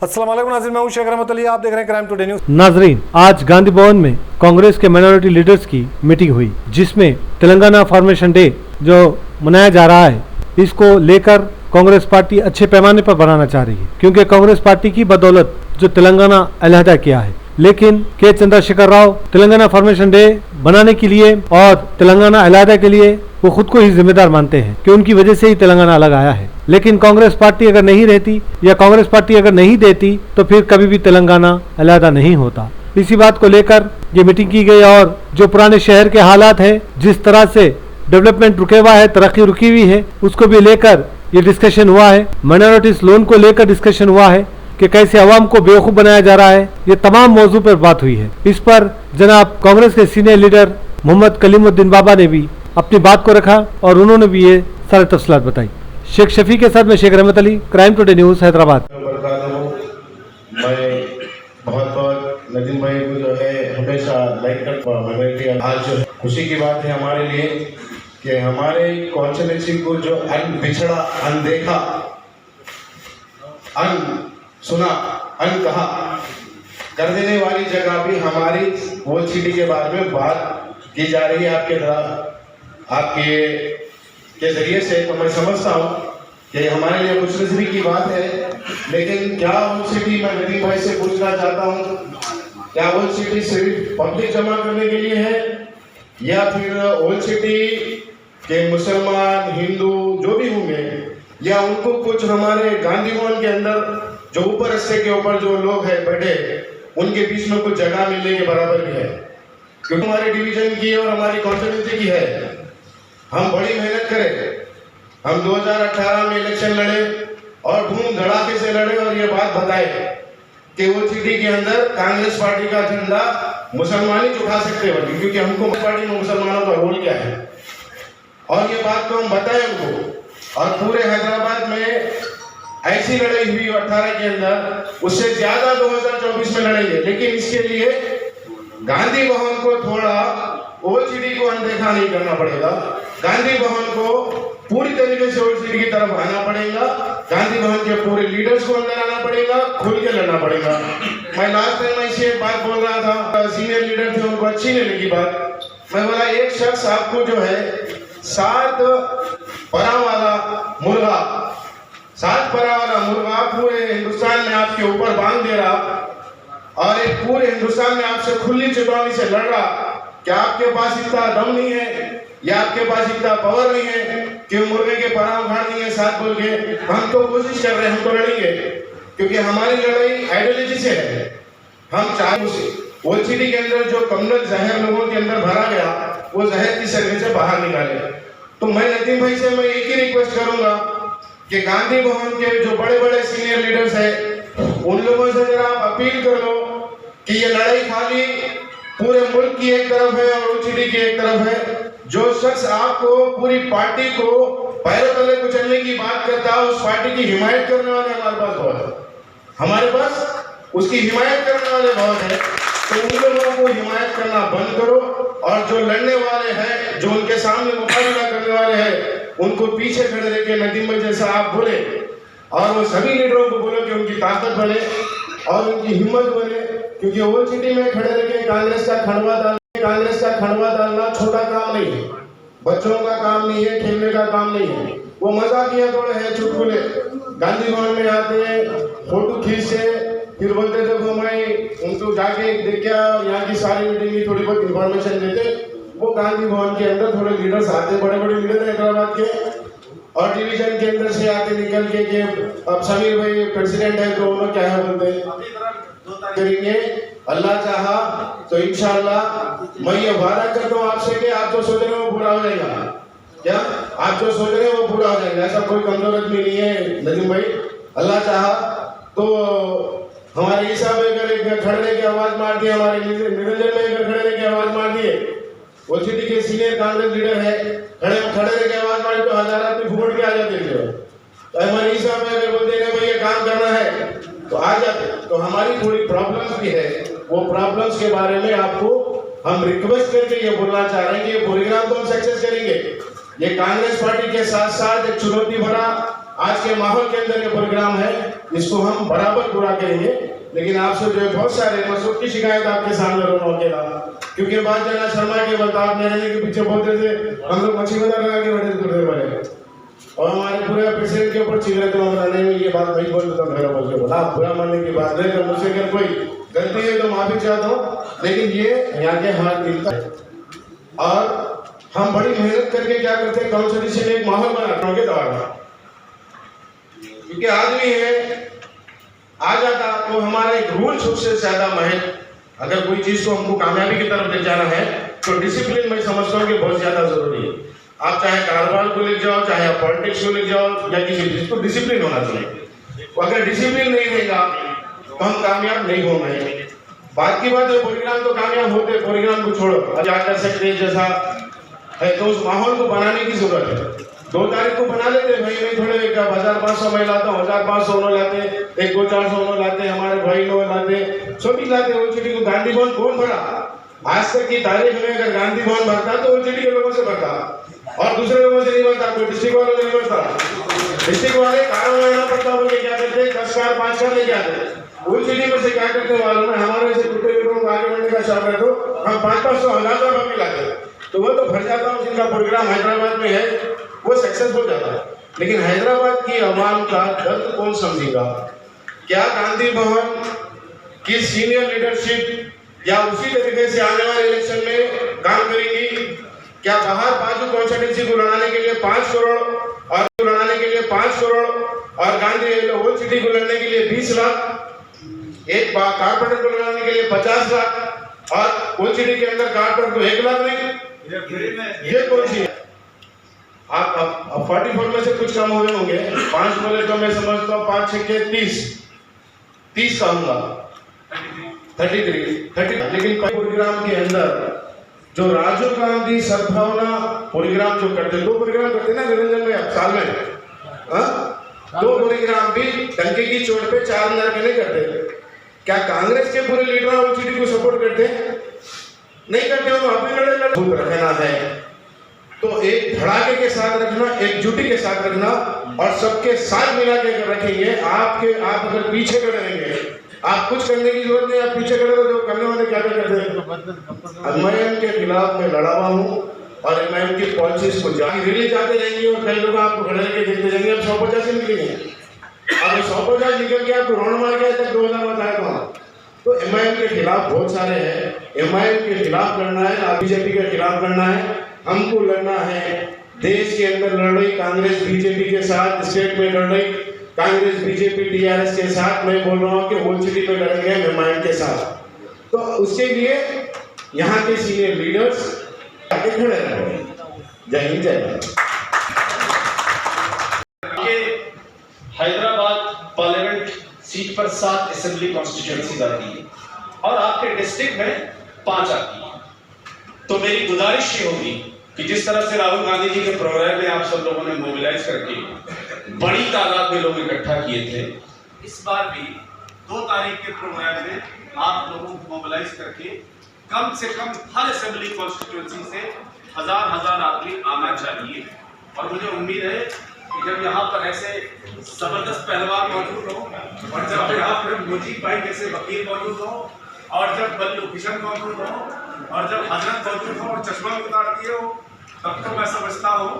अस्सलाम वालेकुम नाज़रीन, मैं हूं शेख रहमत अली, आप देख रहे हैं क्राइम टुडे न्यूज़। नाजरीन, आज गांधी भवन में कांग्रेस के माइनॉरिटी लीडर्स की मीटिंग हुई, जिसमें तेलंगाना फॉर्मेशन डे जो मनाया जा रहा है, इसको लेकर कांग्रेस पार्टी अच्छे पैमाने पर बनाना चाह रही है, क्योंकि कांग्रेस पार्टी की बदौलत जो तेलंगाना अलहदा किया है, लेकिन के चंद्रशेखर राव तेलंगाना फॉर्मेशन डे बनाने के लिए और तेलंगाना अलहदा के लिए वो खुद को ही जिम्मेदार मानते हैं कि उनकी वजह से ही तेलंगाना अलग आया है। लेकिन कांग्रेस पार्टी अगर नहीं रहती या कांग्रेस पार्टी अगर नहीं देती तो फिर कभी भी तेलंगाना अलहदा नहीं होता। इसी बात को लेकर ये मीटिंग की गई और जो पुराने शहर के हालात है, जिस तरह से डेवलपमेंट रुके हुआ है, तरक्की रुकी हुई है, उसको भी लेकर ये डिस्कशन हुआ है। माइनॉरिटीज लोन को लेकर डिस्कशन हुआ है कि कैसे अवाम को बेवकूफ बनाया जा रहा है। ये तमाम मौजू पर बात हुई है। इस पर जनाब कांग्रेस के सीनियर लीडर मोहम्मद कलीमुद्दीन बाबा ने भी अपनी बात को रखा और उन्होंने भी ये सारे तफसीलात बताई। शेख शफी के साथ में शेख रहमत Ali, crime today news, Hyderabad. मैं बहुत नदीम भाई को जो है हमेशा लाइक करता। आज खुशी की बात है हमारे लिए कि हमारे कॉन्स्टिट्यूंसी को जो पिछड़ा, अनदेखा, सुना, अनकहा कर देने वाली जगह भी हमारी वोल सिटी के बारे में बात की जा रही है आपके के जरिए से। तो मैं समझता हूँ कि हमारे लिए खुशनसीबी की बात है। लेकिन क्या वोल सिटी, मैं नदीम भाई से पूछना चाहता हूँ, क्या वोल सिटी सिर्फ पब्लिक जमा करने के लिए है या फिर वोल सिटी के मुसलमान, हिंदू जो भी होंगे, या उनको कुछ हमारे गांधी भवन के अंदर जो ऊपर रस्ते के ऊपर जो लोग हैं बैठे, उनके बीच में कुछ जगह मिलने के बराबर भी है? क्योंकि हमारे डिवीजन की और हमारी कॉन्स्टिट्यूंसी की है। हम बड़ी मेहनत करें, हम 2018 में इलेक्शन लड़े और धूम धड़ाके से लड़े और ये बात बताए कि वो सिटी के अंदर कांग्रेस पार्टी का झंडा मुसलमान ही उठा सकते हैं, क्योंकि हमको पार्टी में मुसलमानों का रोल क्या है, और ये बात तो हम बताएं उनको। और पूरे हैदराबाद में ऐसी लड़ाई हुई 18 के अंदर, उससे ज्यादा 2024 में लड़ेंगे। लेकिन इसके लिए गांधी भवन को थोड़ा ओल्ड सिटी को अनदेखा नहीं करना पड़ेगा। गांधी भवन को पूरी तरीके से ओल्ड सिटी की तरफ आना पड़ेगा। गांधी भवन के पूरे लीडर्स को अंदर आना पड़ेगा, खुल के लड़ना पड़ेगा। मैं लास्ट टाइम ऐसी एक बात बोल रहा था, सीनियर लीडर थे, उनको अच्छी नहीं लगी बात। मैं बोला एक शख्स आपको जो है 7 परा वाला मुर्गा पूरे हिंदुस्तान में आपके ऊपर बांध दे रहा और एक पूरे हिंदुस्तान में आपसे खुली चेतावनी से लड़ रहा। क्या आपके पास इतना दम नहीं है या आपके पास इतना पावर नहीं है कि मुर्गे के परा उखाड़ देंगे 7 बोल के? हम तो कोशिश कर रहे हैं, हम तो लड़ेंगे, क्योंकि हमारी लड़ाई आइडियोलॉजी से है। हम चाहे वो सिटी के अंदर जो कम्युनल जहर लोगों के अंदर भरा गया, वो जहर की शक्ल से बाहर निकाले। तो मैं नदीम भाई से मैं एक ही रिक्वेस्ट करूंगा कि गांधी भवन के जो बड़े बड़े सीनियर लीडर्स हैं, उन लोगों से जरा आप अपील कर लो कि ये लड़ाई खाली पूरे मुल्क की एक तरफ है और उस सिटी की एक तरफ है। जो शख्स आपको पूरी पार्टी को पैरों तले कुचलने की बात करता है, उस पार्टी की हिमायत करने वाले हमारे पास बहुत है। हमारे पास उसकी हिमायत करने वाले बहुत है। तो उन लोगों को हिमायत करना बंद करो और जो लड़ने वाले हैं, जो उनके सामने मुकाबला करने वाले हैं, उनको पीछे खड़े रह के नदीम भाई जैसा आप बोले और वो सभी लीडरों को बोलो कि उनकी ताकत बने और उनकी हिम्मत बने। क्योंकि ओल्ड सिटी में खड़े रह के कांग्रेस का खंडवा डालना छोटा काम नहीं है, बच्चों का काम नहीं है, खेलने का काम नहीं है। वो मजाकिया थोड़े हैं, चुटकुले। गांधी भवन में आते हैं, फोटो खींचते, फिर बोलते थे घुमाई, उनको जाके देख के यहाँ की सारी मीटिंग की थोड़ी बहुत इंफॉर्मेशन देते। वो गांधी भवन के अंदर थोड़े लीडर्स आते, बड़े बड़े लीडर हैदराबाद के और डिवीजन के अंदर से आते निकल के अब समीर भाई प्रेसिडेंट है तो उन्होंने क्या है बोलते करेंगे। अल्लाह चाहा तो इंशाअल्लाह मैं ये वादा करता हूँ आपसे कि आप जो सोच रहे हो वो पूरा हो जाएगा। क्या आप जो सोच रहे हो वो पूरा हो जाएगा, ऐसा कोई कमजोर आदमी नहीं है नदीम भाई। अल्लाह चाहा तो हमारे ईसा भाई अगर खड़े की आवाज मार दी, हमारे निरंजन भाई अगर खड़े की आवाज मार दिए, वो सिटी के सीनियर कांग्रेस लीडर है, खड़े की आवाज मारी तो 1000 आदमी फुट के आ जाते थे। तो हमारे ईसा भाई अगर बोलते हैं भाई ये काम करना है तो आ जाते। तो हमारी थोड़ी प्रॉब्लम्स भी है, वो प्रॉब्लम्स के बारे में आपको हम रिक्वेस्ट करके ये बोलना चाह रहे हैं कि ये प्रोग्राम तो हम सक्सेस करेंगे। ये कांग्रेस पार्टी के साथ साथ एक चुनौती भरा आज के माहौल के अंदर ये प्रोग्राम है, इसको हम बराबर पूरा करेंगे। लेकिन आपसे जो है बहुत सारे मसूद की शिकायत आपके सामने रोना अकेला, क्योंकि बात जना शर्मा के बता मेरे के पीछे बोलते थे हम लोग मछली बाजार लगा के बैठे थे बड़े, और हमारे पूरे प्रेसिडेंट के ऊपर चिल्लाते तो बनाने में ये बात नहीं बोल देता, मेरा बोल के बोला आप बुरा मानने की बात नहीं, तो मुझसे अगर कोई गलती है तो माफी चाहता हूँ, लेकिन ये यहाँ के हाथ दिलता है। और हम बड़ी मेहनत करके क्या करते हैं, काउंसिल से एक माहौल बनाते के द्वारा, क्योंकि आदमी है आ जाता तो हमारा एक रूल सबसे ज्यादा महत्व, अगर कोई चीज को हमको कामयाबी की तरफ ले जाना है तो डिसिप्लिन मैं समझता हूँ कि बहुत ज्यादा जरूरी है। आप चाहे कारोबार को ले जाओ, चाहे आप पॉलिटिक्स को ले जाओ, या किसी चीज को डिसिप्लिन होना चाहिए। अगर डिसिप्लिन नहीं रहेगा तो हम कामयाब नहीं हो पाएंगे। बात की बात है, प्रोग्राम तो कामयाब होते, प्रोग्राम को छोड़ो, अब क्या कर सकते हैं जैसा है, तो उस माहौल को बनाने की जरूरत है। 2 तारीख को बना लेते भाई, नहीं थोड़े 1500 मैं लाता हूँ, 1500 उन्होंने लाते, 1-2-400 उन्होंने लाते, हमारे भाई लोग लाते, सभी लाते। ओलचीटी को गांधी भवन कौन भरा? आज तक की तारीख में अगर गांधी भवन भरता तो ओलचीटी के लोगों से भरता, और दूसरे लोगों से नहीं भरता, कोई डिस्ट्रिक्ट वालों से नहीं भरता। डिस्ट्रिक्ट वाले कारण लेना पड़ता, बोले क्या करते, 10 कार 5 कार लेके आते। ओलचीटी में से क्या करते मालूम है, हमारे से टूटे लोगों को आगे बढ़ने का शौक है तो हम 500-500 1000 रुपये लाते, तो वो तो भर जाता हूँ। जिनका प्रोग्राम हैदराबाद में है वो सक्सेस हो जाता है, लेकिन हैदराबाद की आवाम का दर्द कौन समझेगा? क्या गांधी भवन की सीनियर लीडरशिप या उसी तरीके से आने वाले इलेक्शन में काम करेगी? क्या बाहर बाजू कॉन्स्टिट्यूंसी को लड़ाने के लिए 5 करोड़ और लड़ाने के लिए 5 करोड़ और गांधी होल सिटी को लड़ने के लिए 20 लाख, एक कारपोरेटर को लड़ाने के लिए 50 लाख, और होल सिटी के अंदर कारपोरेटर को 1 लाख नहीं, ये कौन सी है? आप 44 में से कुछ कम हुए होंगे, 5 बोले तो मैं समझता हूँ 5 6 के 30 का होगा, 33। लेकिन प्रोग्राम के अंदर जो राजीव गांधी सद्भावना प्रोग्राम जो करते, 2 प्रोग्राम करते ना निरंजन में साल में, 2 प्रोग्राम भी टंके की चोट पे 4 मिनट के नहीं करते। क्या कांग्रेस के पूरे लीडर ओलचीटी को सपोर्ट करते? नहीं करते, वो अपने लड़े रखना है तो एक धड़ाके के साथ रखना, एकजुटी के साथ रखना, और सबके साथ मिला के रखेंगे। आप अगर पीछे खड़े रहेंगे, आप कुछ करने की जरूरत नहीं, आप पीछे खड़े तो जो करने वाले क्या करते हैं। एमआईएम के खिलाफ मैं लड़ा हुआ हूँ और एमआईएम की पॉलिसीज को रैली जाते रहेंगे और कई लोग आपको खड़े करके देखते जाएंगे। अब 150 निकलेंगे, अब 150 निकल के आपको राउंड मार के तक 2000 बताया था। तो एमआईएम के खिलाफ बहुत सारे हैं, एमआईएम के खिलाफ लड़ना है, बीजेपी के खिलाफ लड़ना है, हमको लड़ना है। देश के अंदर लड़ रही कांग्रेस बीजेपी के साथ, स्टेट में लड़ रही कांग्रेस बीजेपी डीआरएस के साथ, मैं बोल रहा हूँ कि होल सिटी पे लड़ेंगे एमआईएम के साथ। तो उसके लिए यहाँ के सीनियर लीडर्स आगे खड़े रहे। जय हिंद, जय भारत। हैदराबाद पार्लियामेंट सीट पर 7 असेंबली कॉन्स्टिट्यूएंसी आती है और आपके डिस्ट्रिक्ट में 5 आती है। तो मेरी गुजारिश ये होगी कि जिस तरह से राहुल गांधी जी के प्रोग्राम में आप सब लोगों ने मोबिलाइज करके बड़ी तादाद में लोग इकट्ठा किए थे, इस बार भी 2 तारीख के प्रोग्राम में आप लोगों को मोबिलाइज करके कम से कम हर असेंबली कॉन्स्टिट्यूएंसी से 1000 आदमी आना चाहिए। और मुझे उम्मीद है कि जब यहाँ पर ऐसे जबरदस्त पहलवान मौजूद हो, और जब यहाँ पर मुजीब भाई जैसे वकील मौजूद हो, और जब बल्लू किशन मौजूद हो, और जब हजरत मौजूद हो और चश्मा भी उतार दिए हो, तब तो मैं समझता हूँ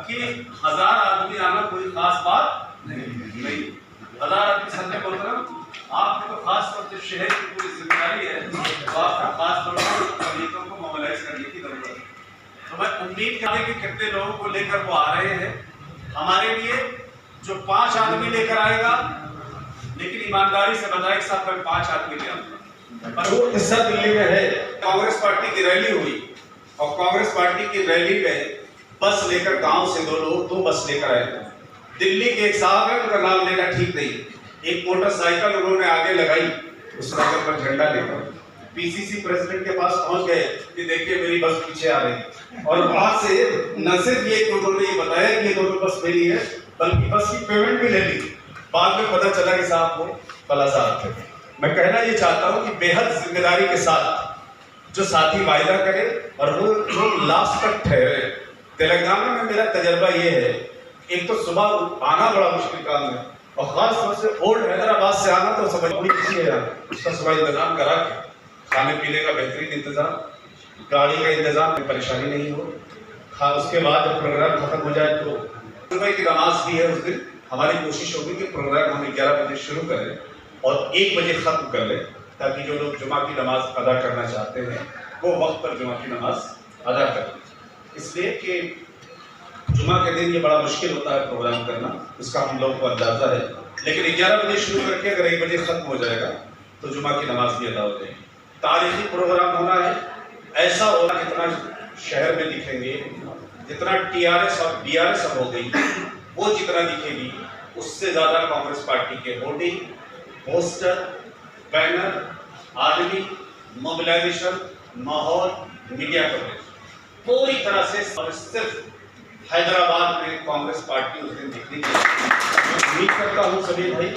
कि 1000 आदमी आना कोई खास बात नहीं। 1000 आदमी संजय मोहतरम, आपने तो खास तौर से शहर की पूरी जिम्मेदारी है, तो आपको खास तौर पर पब्लिकों को मोबिलाइज करने की जरूरत है। तो मैं उम्मीद करता हूं कि कितने लोगों को लेकर वो आ रहे हैं। हमारे लिए जो 5 आदमी लेकर आएगा, लेकिन ईमानदारी से बताएं साहब, मैं 5 आदमी ले आऊंगा। वो हिस्सा दिल्ली में है, कांग्रेस पार्टी की रैली हुई और कांग्रेस पार्टी की रैली में बस लेकर गांव से 2 लोग 2 बस लेकर आए। दिल्ली के एक साहब है, उनका नाम लेना ठीक नहीं, एक मोटरसाइकिल उन्होंने आगे लगाई, उस साइकिल पर झंडा लेकर पीसीसी प्रेसिडेंट के पास पहुंच गए कि देखिए मेरी बस पीछे आ रही, और वहां से न सिर्फ ये उन्होंने ये बताया कि ये दोनों बस मेरी है, बल्कि बस की पेमेंट भी ले ली। बाद में पता चला कि साहब वो फला साहब थे। मैं कहना ये चाहता हूँ कि बेहद जिम्मेदारी के साथ जो साथी वायदा करे और वो लास्ट तक ठहरे। तेलंगाना में मेरा तजर्बा ये है एक तो सुबह आना बड़ा मुश्किल काम है, और खास तौर से ओल्ड हैदराबाद से आना तो समझ बड़ी खुशी है यार। उसका सुबह इंतजाम करा के खाने पीने का बेहतरीन इंतजाम, गाड़ी का इंतजाम, कोई परेशानी नहीं हो। उसके बाद जब प्रोग्राम खत्म हो जाए तो सुबह की नमाज भी है उस दिन। हमारी कोशिश होगी कि प्रोग्राम हम 11 बजे शुरू करें और 1 बजे खत्म कर लें, ताकि जो लोग जुमा की नमाज अदा करना चाहते हैं वो वक्त पर जुमा की नमाज अदा करें। इसलिए कि जुमा के दिन ये बड़ा मुश्किल होता है प्रोग्राम करना, उसका हम लोग को अंदाजा है। लेकिन 11 बजे शुरू करके अगर 1 बजे खत्म हो जाएगा तो जुमा की नमाज भी अदा हो जाएगी। तारीखी प्रोग्राम होना है, ऐसा होना जितना शहर में दिखेंगे, जितना टीआरएस और बीआरएस अब हो गई वो जितना दिखेगी, उससे ज्यादा कांग्रेस पार्टी के होर्डिंग, पोस्टर, बैनर, आदमी, मोबिलाइजेशन, माहौल, मीडिया कवरेज पूरी तरह से सिर्फ हैदराबाद में कांग्रेस पार्टी उस दिन दिखनी चाहिए। मैं उम्मीद करता हूं सभी भाई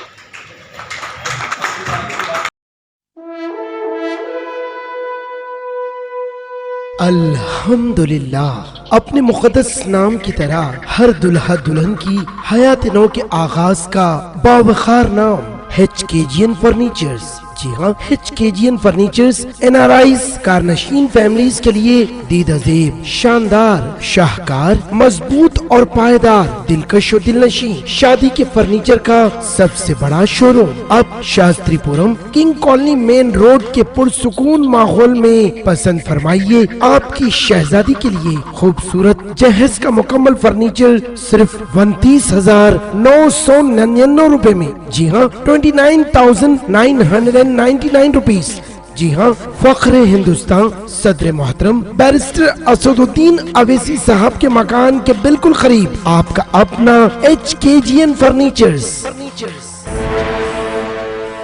अल्हम्दुलिल्लाह। अपने मुक़द्दस नाम की तरह हर दुल्हा दुल्हन की हयात नौ के आगाज का बावखार नाम HKGN फर्नीचर्स। जी हाँ, HKGN फर्नीचर्स NRIs कारनशीन फैमिलीज के लिए दीदाजेब, शानदार, शाहकार, मजबूत और पायदार, दिलकश और दिलनशी शादी के फर्नीचर का सबसे बड़ा शोरूम अब Shastripuram king colony main road के पुरसुकून माहौल में। पसंद फरमाइए आपकी शहजादी के लिए खूबसूरत जहेज का मुकम्मल फर्नीचर सिर्फ 29,999 रुपए में। जी हाँ, 29,999 रुपीज। जी हाँ, फख्रे हिंदुस्तान सदर मोहतरम बैरिस्टर असदुद्दीन अवैसी साहब के मकान के बिल्कुल करीब आपका अपना HKGN फर्नीचर्स।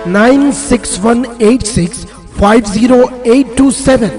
9618650827